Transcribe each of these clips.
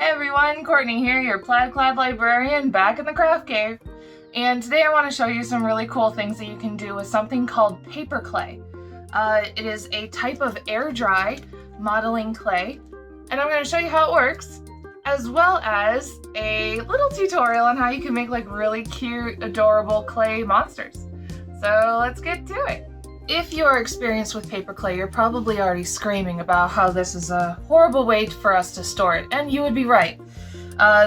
Hey everyone, Courtney here, your plaid-clad librarian back in the craft cave. And today I want to show you some really cool things that you can do with something called paper clay. It is a type of air-dry modeling clay, and I'm going to show you how it works, as well as a little tutorial on how you can make like really cute, adorable clay monsters. So let's get to it. If you're experienced with paper clay, you're probably already screaming about how this is a horrible way for us to store it, and you would be right.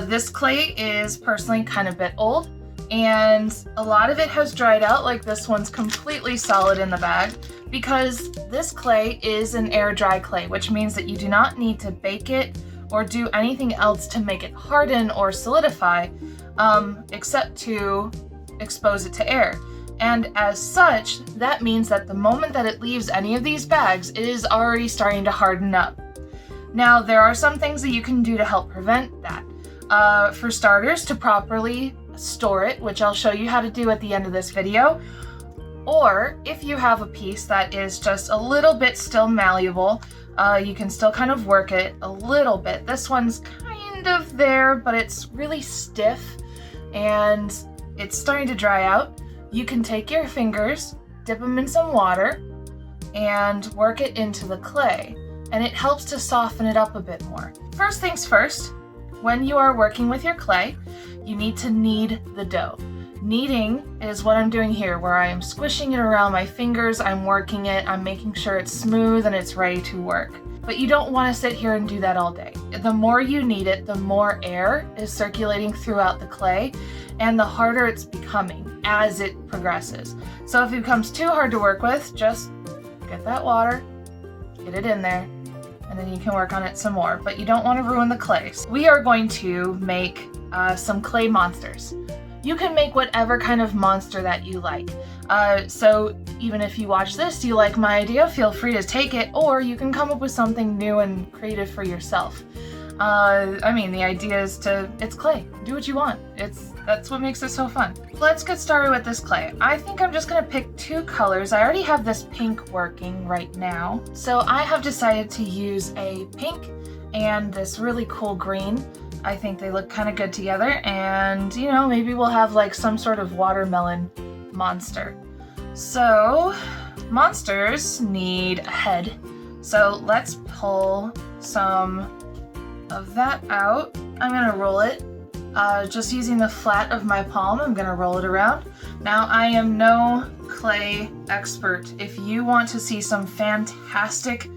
This clay is personally kind of a bit old, and a lot of it has dried out. Like this one's completely solid in the bag because this clay is an air dry clay, which means that you do not need to bake it or do anything else to make it harden or solidify, except to expose it to air. And as such, that means that the moment that it leaves any of these bags, it is already starting to harden up. Now, there are some things that you can do to help prevent that. For starters, to properly store it, which I'll show you how to do at the end of this video. Or if you have a piece that is just a little bit still malleable, you can still kind of work it a little bit. This one's kind of there, but it's really stiff and it's starting to dry out. You can take your fingers, dip them in some water, and work it into the clay, and it helps to soften it up a bit more. First things first, when you are working with your clay, you need to knead the dough. Kneading is what I'm doing here, where I am squishing it around my fingers, I'm working it, I'm making sure it's smooth and it's ready to work. But you don't want to sit here and do that all day. The more you knead it, the more air is circulating throughout the clay, and the harder it's becoming as it progresses. So if it becomes too hard to work with, just get that water, get it in there, and then you can work on it some more. But you don't want to ruin the clay. So we are going to make some clay monsters. You can make whatever kind of monster that you like. So even if you watch this, you like my idea, feel free to take it, or you can come up with something new and creative for yourself. I mean, the idea is it's clay. Do what you want. That's what makes it so fun. Let's get started with this clay. I think I'm just gonna pick two colors. I already have this pink working right now. So I have decided to use a pink and this really cool green. I think they look kind of good together, and you know, maybe we'll have like some sort of watermelon monster. So monsters need a head. So let's pull some of that out. I'm gonna roll it. Just using the flat of my palm, I'm gonna roll it around. Now, I am no clay expert. If you want to see some fantastic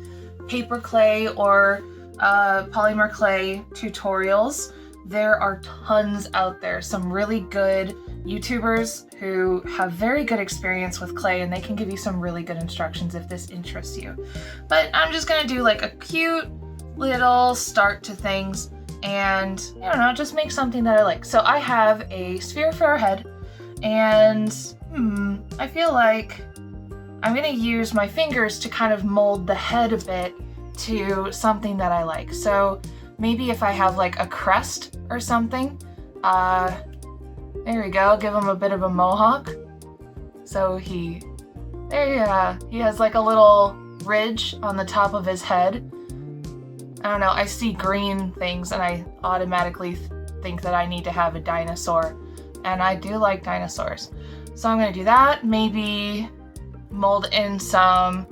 paper clay or polymer clay tutorials, there are tons out there. Some really good YouTubers who have very good experience with clay, and they can give you some really good instructions if this interests you. But I'm just gonna do like a cute little start to things, and I don't know, just make something that I like. So I have a sphere for a head, and I feel like I'm gonna use my fingers to kind of mold the head a bit to something that I like. So maybe if I have like a crest or something, there we go, give him a bit of a mohawk. So he has like a little ridge on the top of his head. I don't know, I see green things and I automatically think that I need to have a dinosaur, and I do like dinosaurs. So I'm gonna do that, maybe mold in some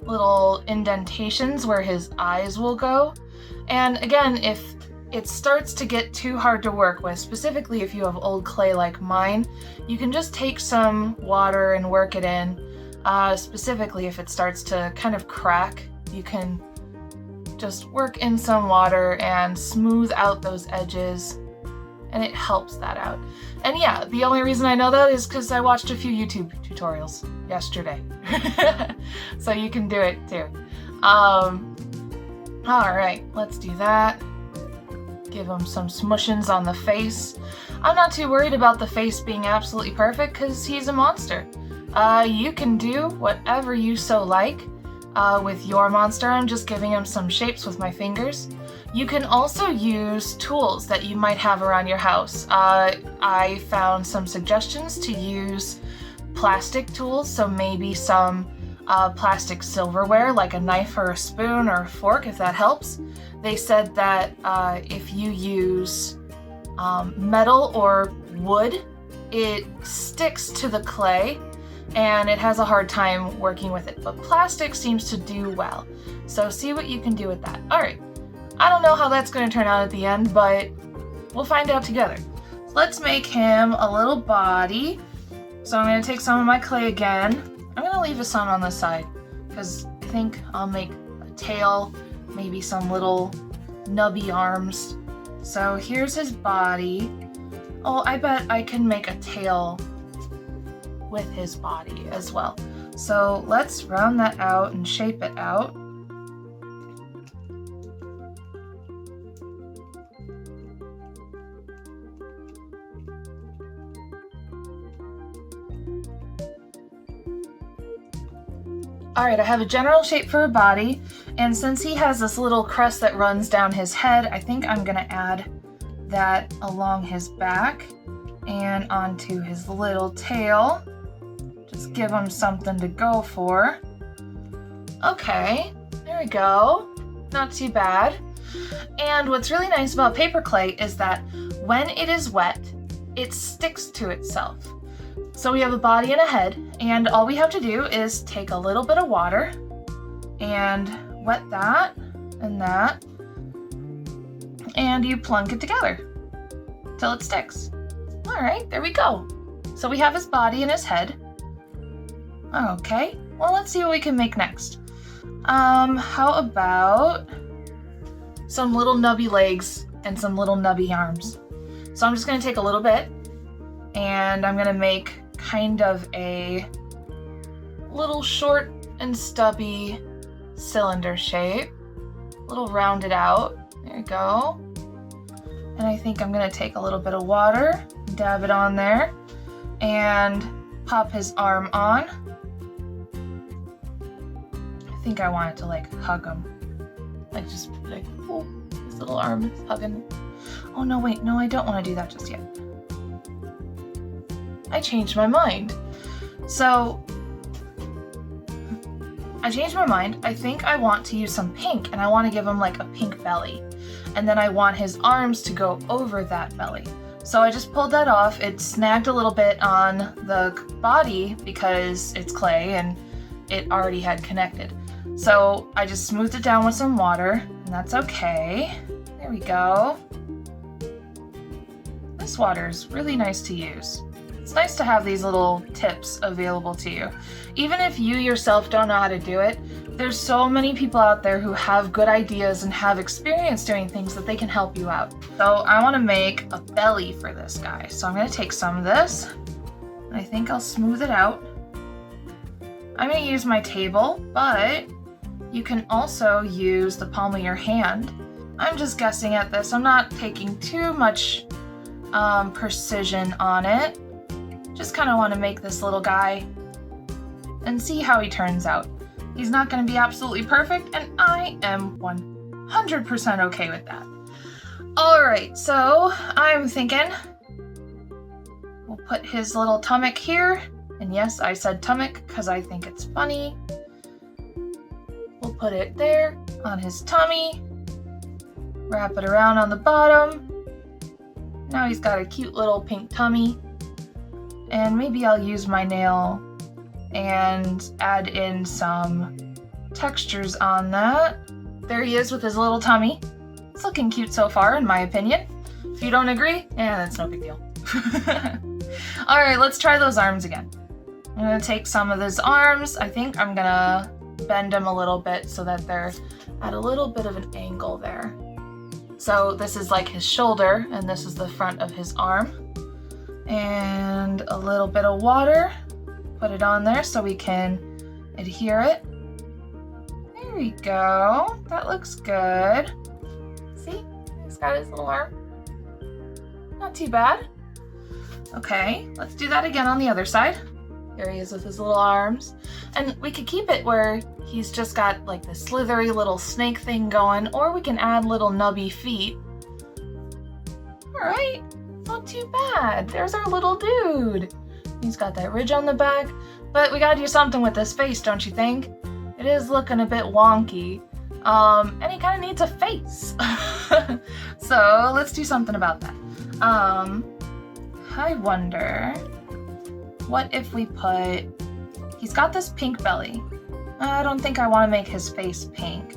little indentations where his eyes will go. And again, if it starts to get too hard to work with, specifically if you have old clay like mine, you can just take some water and work it in. Specifically if it starts to kind of crack, you can just work in some water and smooth out those edges, and it helps that out. And yeah, the only reason I know that is because I watched a few YouTube tutorials yesterday. So you can do it too. Alright, let's do that. Give him some smushins on the face. I'm not too worried about the face being absolutely perfect because he's a monster. You can do whatever you so like. With your monster, I'm just giving him some shapes with my fingers. You can also use tools that you might have around your house. I found some suggestions to use plastic tools, so maybe some plastic silverware, like a knife or a spoon or a fork, if that helps. They said that if you use metal or wood, it sticks to the clay and it has a hard time working with it, but plastic seems to do well. So see what you can do with that. All right, I don't know how that's going to turn out at the end, but we'll find out together. Let's make him a little body. So I'm going to take some of my clay again. I'm going to leave some on the side because I think I'll make a tail, maybe some little nubby arms. So here's his body. Oh, I bet I can make a tail with his body as well. So let's round that out and shape it out. All right, I have a general shape for a body, and since he has this little crest that runs down his head, I think I'm gonna add that along his back and onto his little tail. Just give him something to go for. Okay, there we go. Not too bad. And what's really nice about paper clay is that when it is wet, it sticks to itself. So we have a body and a head, and all we have to do is take a little bit of water and wet that and that, and you plunk it together till it sticks. All right, there we go. So we have his body and his head. Okay, well, let's see what we can make next. How about some little nubby legs and some little nubby arms? So I'm just gonna take a little bit and I'm gonna make kind of a little short and stubby cylinder shape, a little rounded out. There you go. And I think I'm gonna take a little bit of water, dab it on there, and pop his arm on. I think I want it to like hug him. Like just like, oh, his little arm is hugging. Oh no, wait, no, I don't want to do that just yet. I changed my mind. So, I changed my mind. I think I want to use some pink, and I want to give him like a pink belly. And then I want his arms to go over that belly. So I just pulled that off. It snagged a little bit on the body because it's clay and it already had connected. So I just smoothed it down with some water, and that's okay. There we go. This water is really nice to use. It's nice to have these little tips available to you. Even if you yourself don't know how to do it, there's so many people out there who have good ideas and have experience doing things that they can help you out. So I want to make a belly for this guy. So I'm going to take some of this, and I think I'll smooth it out. I'm going to use my table, but you can also use the palm of your hand. I'm just guessing at this. I'm not taking too much precision on it. Just kind of want to make this little guy and see how he turns out. He's not going to be absolutely perfect, and I am 100% okay with that. All right, so I'm thinking we'll put his little tummy here. And yes, I said tummy because I think it's funny. We'll put it there on his tummy. Wrap it around on the bottom. Now he's got a cute little pink tummy. And maybe I'll use my nail and add in some textures on that. There he is with his little tummy. It's looking cute so far, in my opinion. If you don't agree, that's no big deal. All right, let's try those arms again. I'm gonna take some of his arms. I think I'm gonna bend them a little bit so that they're at a little bit of an angle there. So this is like his shoulder, and this is the front of his arm. And a little bit of water. Put it on there so we can adhere it. There we go. That looks good. See? He's got his little arm. Not too bad. Okay, let's do that again on the other side. There he is with his little arms. And we could keep it where he's just got like the slithery little snake thing going, or we can add little nubby feet. All right, not too bad. There's our little dude. He's got that ridge on the back. But we gotta do something with this face, don't you think? It is looking a bit wonky. And he kind of needs a face. So let's do something about that. I wonder, what if we put, he's got this pink belly. I don't think I want to make his face pink.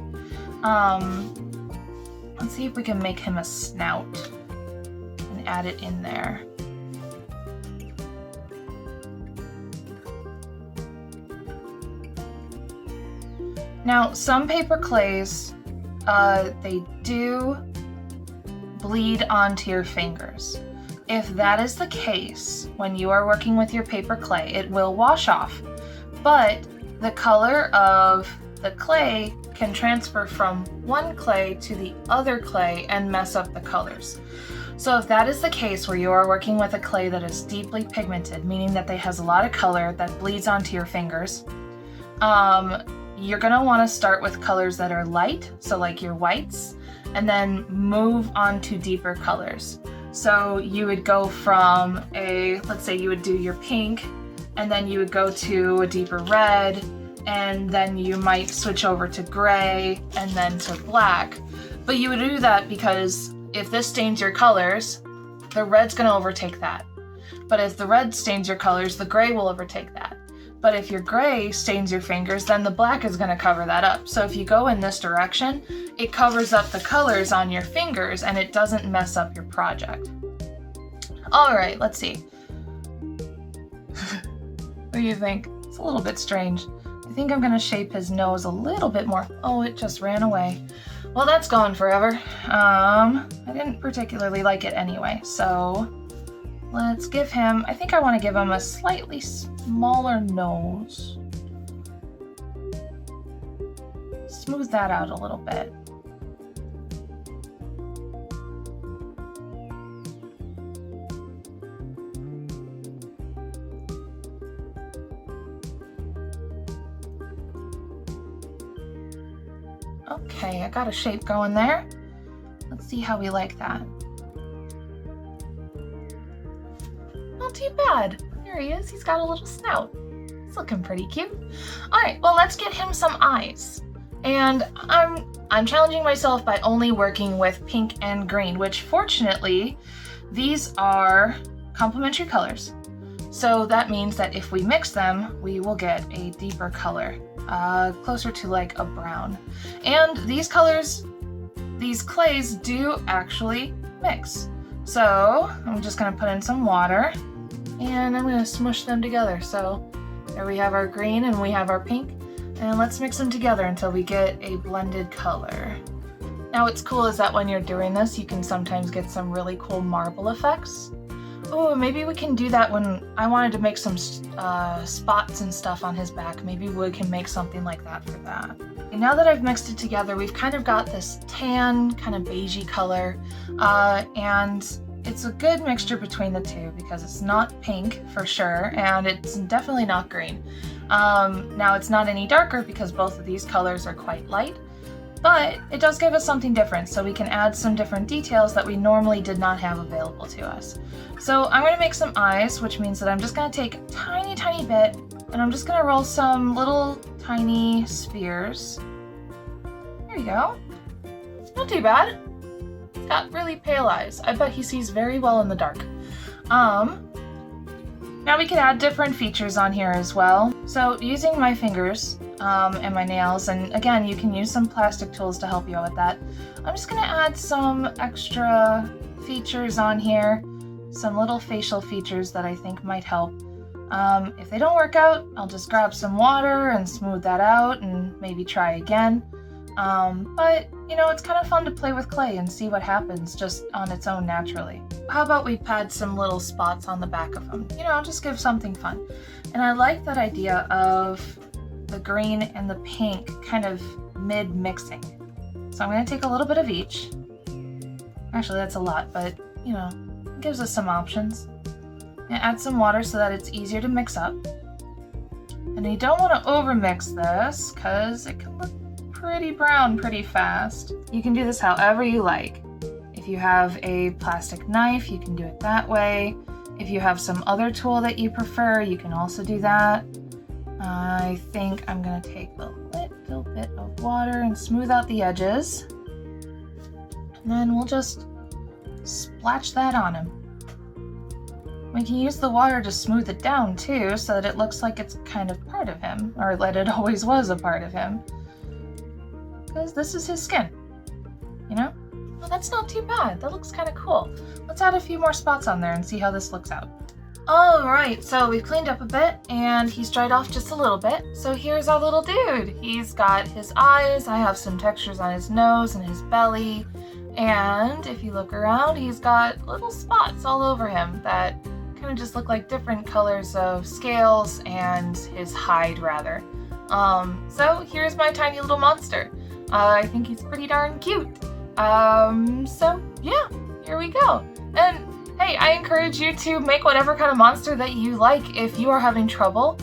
Let's see if we can make him a snout and add it in there. Now, some paper clays, they do bleed onto your fingers. If that is the case, when you are working with your paper clay, it will wash off. But the color of the clay can transfer from one clay to the other clay and mess up the colors. So if that is the case where you are working with a clay that is deeply pigmented, meaning that it has a lot of color that bleeds onto your fingers, you're gonna wanna start with colors that are light, so like your whites, and then move on to deeper colors. So you would go from let's say you would do your pink, and then you would go to a deeper red, and then you might switch over to gray, and then to black. But you would do that because if this stains your colors, the red's gonna overtake that. But if the red stains your colors, the gray will overtake that. But if your gray stains your fingers, then the black is gonna cover that up. So if you go in this direction, it covers up the colors on your fingers and it doesn't mess up your project. All right, let's see. What do you think? It's a little bit strange. I think I'm gonna shape his nose a little bit more. Oh, it just ran away. Well, that's gone forever. I didn't particularly like it anyway, so let's give him, I think I want to give him a slightly smaller nose. Smooth that out a little bit. Okay, I got a shape going there. Let's see how we like that. Not too bad. There he is. He's got a little snout. It's looking pretty cute. All right, well, let's get him some eyes. And I'm challenging myself by only working with pink and green, which fortunately, these are complementary colors. So that means that if we mix them, we will get a deeper color, closer to like a brown. And these colors, these clays do actually mix. So I'm just gonna put in some water and I'm gonna smush them together. So there we have our green and we have our pink, and let's mix them together until we get a blended color. Now what's cool is that when you're doing this, you can sometimes get some really cool marble effects. Oh, maybe we can do that when I wanted to make some spots and stuff on his back. Maybe we can make something like that for that. And now that I've mixed it together, we've kind of got this tan, kind of beigey color, and it's a good mixture between the two because it's not pink for sure, and it's definitely not green. Now it's not any darker because both of these colors are quite light, but it does give us something different, so we can add some different details that we normally did not have available to us. So I'm going to make some eyes, which means that I'm just going to take a tiny, tiny bit, and I'm just going to roll some little tiny spheres. There you go. Not too bad. He's got really pale eyes. I bet he sees very well in the dark. Now we could add different features on here as well. So using my fingers and my nails, and again, you can use some plastic tools to help you out with that. I'm just gonna add some extra features on here, some little facial features that I think might help. If they don't work out, I'll just grab some water and smooth that out and maybe try again. But you know, it's kind of fun to play with clay and see what happens just on its own naturally. How about we pad some little spots on the back of them? You know, just give something fun. And I like that idea of the green and the pink kind of mid-mixing. So I'm going to take a little bit of each. Actually, that's a lot, but you know, it gives us some options. And add some water so that it's easier to mix up. And you don't want to overmix this because it can look pretty brown pretty fast. You can do this however you like. If you have a plastic knife, you can do it that way. If you have some other tool that you prefer, you can also do that. I think I'm gonna take a little bit of water and smooth out the edges. And then we'll just splash that on him. We can use the water to smooth it down too, so that it looks like it's kind of part of him, or that it always was a part of him. Because this is his skin, you know? Well, that's not too bad. That looks kind of cool. Let's add a few more spots on there and see how this looks out. Alright, so we've cleaned up a bit and he's dried off just a little bit. So here's our little dude. He's got his eyes, I have some textures on his nose and his belly. And if you look around, he's got little spots all over him that kind of just look like different colors of scales and his hide rather. So here's my tiny little monster. I think he's pretty darn cute. So yeah, here we go. And hey, I encourage you to make whatever kind of monster that you like. If you are having trouble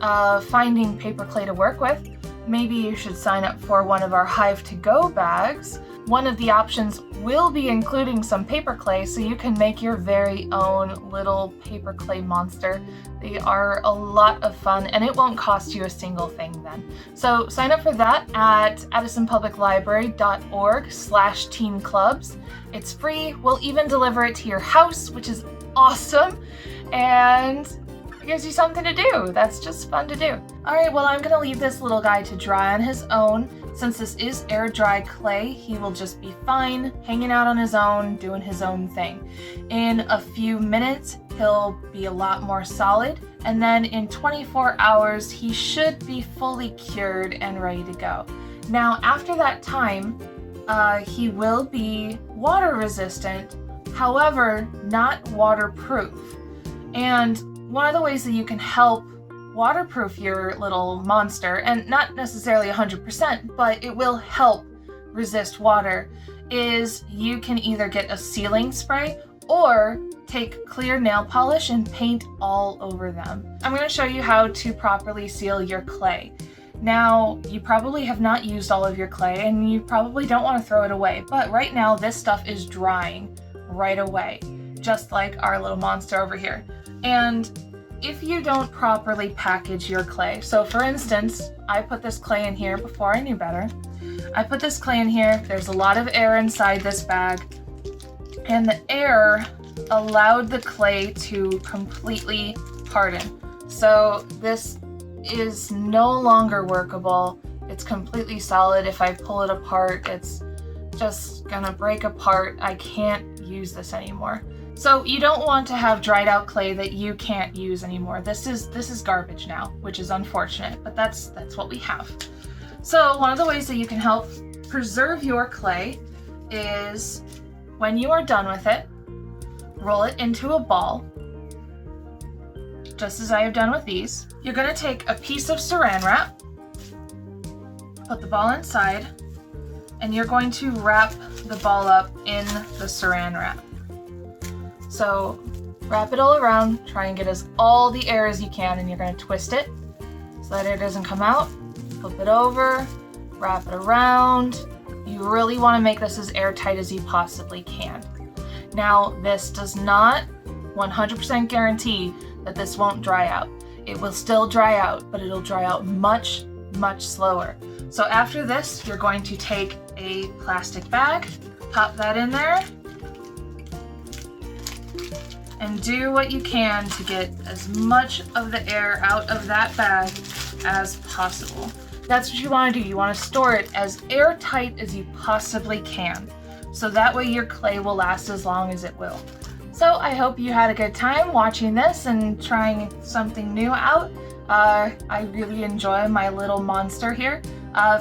finding paper clay to work with, maybe you should sign up for one of our Hive to Go bags. One of the options will be including some paper clay, so you can make your very own little paper clay monster. They are a lot of fun and it won't cost you a single thing then. So sign up for that at addisonpubliclibrary.org/teenclubs. It's free. We'll even deliver it to your house, which is awesome. And it gives you something to do. That's just fun to do. All right, well, I'm gonna leave this little guy to dry on his own. Since this is air dry clay, he will just be fine, hanging out on his own, doing his own thing. In a few minutes, he'll be a lot more solid. And then in 24 hours, he should be fully cured and ready to go. Now, after that time, he will be water resistant, however, not waterproof. And one of the ways that you can help waterproof your little monster, and not necessarily 100%, but it will help resist water, is you can either get a sealing spray or take clear nail polish and paint all over them. I'm going to show you how to properly seal your clay. Now, you probably have not used all of your clay and you probably don't want to throw it away, but right now this stuff is drying right away, just like our little monster over here. And if you don't properly package your clay, so for instance, I put this clay in here before I knew better. I put this clay in here, there's a lot of air inside this bag, and the air allowed the clay to completely harden. So this is no longer workable. It's completely solid. If I pull it apart, it's just gonna break apart. I can't use this anymore. So you don't want to have dried out clay that you can't use anymore. This is garbage now, which is unfortunate, but that's what we have. So one of the ways that you can help preserve your clay is when you are done with it, roll it into a ball, just as I have done with these. You're going to take a piece of saran wrap, put the ball inside, and you're going to wrap the ball up in the saran wrap. So wrap it all around, try and get all the air as you can, and you're going to twist it so that air doesn't come out. Flip it over, wrap it around. You really want to make this as airtight as you possibly can. Now, this does not 100% guarantee that this won't dry out. It will still dry out, but it'll dry out much, much slower. So after this, you're going to take a plastic bag, pop that in there, and do what you can to get as much of the air out of that bag as possible. That's what you want to do. You want to store it as airtight as you possibly can, so that way your clay will last as long as it will. So I hope you had a good time watching this and trying something new out. I really enjoy my little monster here.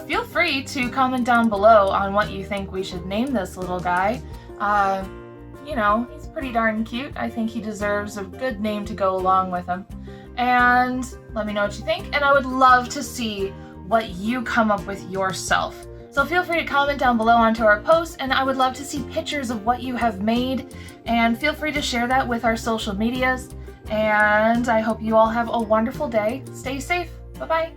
Feel free to comment down below on what you think we should name this little guy. You know, he's pretty darn cute. I think he deserves a good name to go along with him. And let me know what you think, and I would love to see what you come up with yourself. So feel free to comment down below onto our post, and I would love to see pictures of what you have made, and feel free to share that with our social medias. And I hope you all have a wonderful day. Stay safe. Bye-bye.